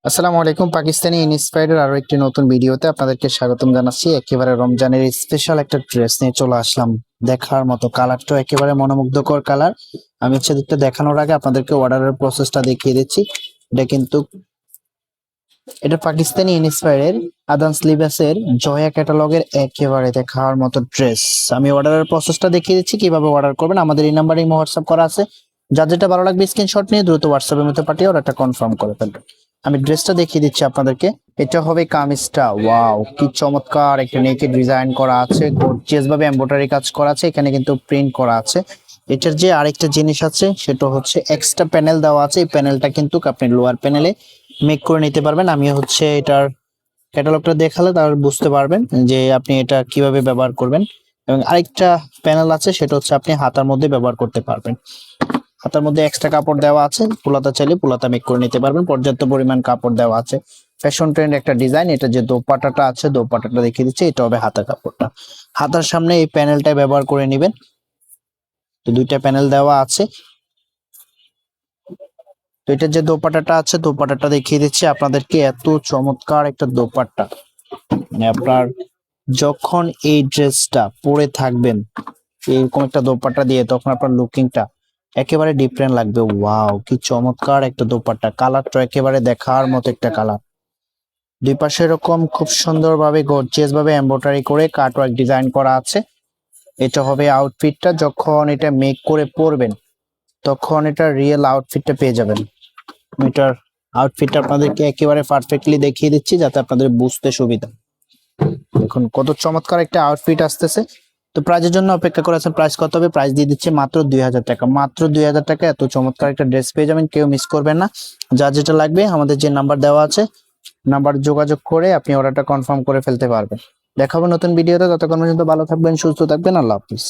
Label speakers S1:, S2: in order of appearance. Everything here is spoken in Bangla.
S1: আসসালামু আলাইকুম। পাকিস্তানি ইন্সপায়ার্ডের আরো একটি নতুন ভিডিওতে আপনাদেরকে স্বাগতম জানাচ্ছি। একেবারে রমজানের স্পেশাল একটা ড্রেস নিয়ে চলে আসলাম। দেখার মতো কালারটা একেবারে মনোমুগ্ধকর কালার। আমি সেদিকটা দেখানোর আগে আপনাদেরকে অর্ডারের প্রসেসটা দেখিয়ে দিচ্ছি। এটা পাকিস্তানি ইন্সপায়ার্ডের আদান স্লিভসের জয়া ক্যাটালগের একেবারে দেখার মতো ড্রেস। আমি অর্ডারের প্রসেসটা দেখিয়ে দিচ্ছি কিভাবে অর্ডার করবেন। আমাদের এই নাম্বারে হোয়াটসঅ্যাপ করা আছে। যার যেটা ভালো লাগবে স্ক্রিনশট নিয়ে দ্রুত হোয়াটসঅ্যাপের মধ্যে পাঠিয়ে অর্ডারটা কনফার্ম করে ফেলবেন। আমি ড্রেসটা দেখিয়ে দিচ্ছি আপনাদেরকে। এটা হবে কামিজটা। ওয়াও, কি চমৎকার একটা নেকের ডিজাইন করা আছে, গর্জিয়াস ভাবে এমব্রয়ডারি কাজ করা আছে, এখানে কিন্তু প্রিন্ট করা আছে। এটার যে আরেকটা জিনিস আছে সেটা হচ্ছে এক্সট্রা প্যানেল দেওয়া আছে। এই প্যানেলটা কিন্তু আপনি লোয়ার প্যানেলে মেক করে নিতে পারবেন। আমি হচ্ছে এটার ক্যাটালগটা দেখালে তাহলে বুঝতে পারবেন যে আপনি এটা কিভাবে ব্যবহার করবেন। এবং আরেকটা প্যানেল আছে সেটা হচ্ছে আপনি হাতার মধ্যে ব্যবহার করতে পারবেন। হাতার মধ্যে এক্সট্রা কাপড় দেওয়া আছে, পুলাতা চাইলে পুলাতা মেক করে নিতে পারবেন। পর্যাপ্ত পরিমাণ কাপড় দেওয়া আছে। ফ্যাশন ট্রেন্ড একটা ডিজাইন। এটা যে দোপাট্টাটা আছে, দোপাট্টাটা দেখিয়ে দিচ্ছি। এটা হবে হাতা কাপড়টা। হাতার সামনে এই প্যানেলটা ব্যবহার করে নেবেন। তো দুইটা প্যানেল দেওয়া আছে। তো এটা যে দোপাট্টাটা আছে, দোপাট্টাটা দেখিয়ে দিচ্ছি আপনাদেরকে। এত চমৎকার একটা দোপাট্টা, মানে আপনার যখন এই ড্রেসটা পরে থাকবেন এরকম একটা দোপাট্টা দিয়ে, তখন আপনার লুকিংটা একেবারে ডিফারেন্ট লাগবে। ওয়াও, কি চমৎকার একটা দোপাট্টা। কালারটা একেবারে দেখার মতো একটা কালার। দুই পাশে এরকম খুব সুন্দরভাবে গর্জিয়াস ভাবে এমব্রয়ডারি করে কাটওয়ার্ক ডিজাইন করা আছে। এটা হবে আউটফিটটা। যখন এটা মেক করে পরবেন তখন এটা রিয়েল আউটফিটটা পেয়ে যাবেন। এটার আউটফিটটা আপনাদেরকে একেবারে পারফেক্টলি দেখিয়ে দিচ্ছি যাতে আপনাদের বুঝতে সুবিধা। দেখুন কত চমৎকার একটা আউটফিট আসতেছে। তো প্রাইজের জন্য অপেক্ষা করে আছেন। প্রাইস কত হবে? প্রাইস দিয়ে দিচ্ছে মাত্র 2000 টাকা। মাত্র 2000 টাকা এত চমৎকার একটা ড্রেস পেয়ে যাবেন, কেউ মিস করবেন না। যা যেটা লাগবে আমাদের যে নাম্বার দেওয়া আছে, নাম্বার যোগাযোগ করে আপনি অর্ডারটা কনফার্ম করে ফেলতে পারবেন। দেখাবো নতুন ভিডিওতে। ততক্ষণ পর্যন্ত ভালো থাকবেন, সুস্থ থাকবেন। আল্লাহ হাফিজ।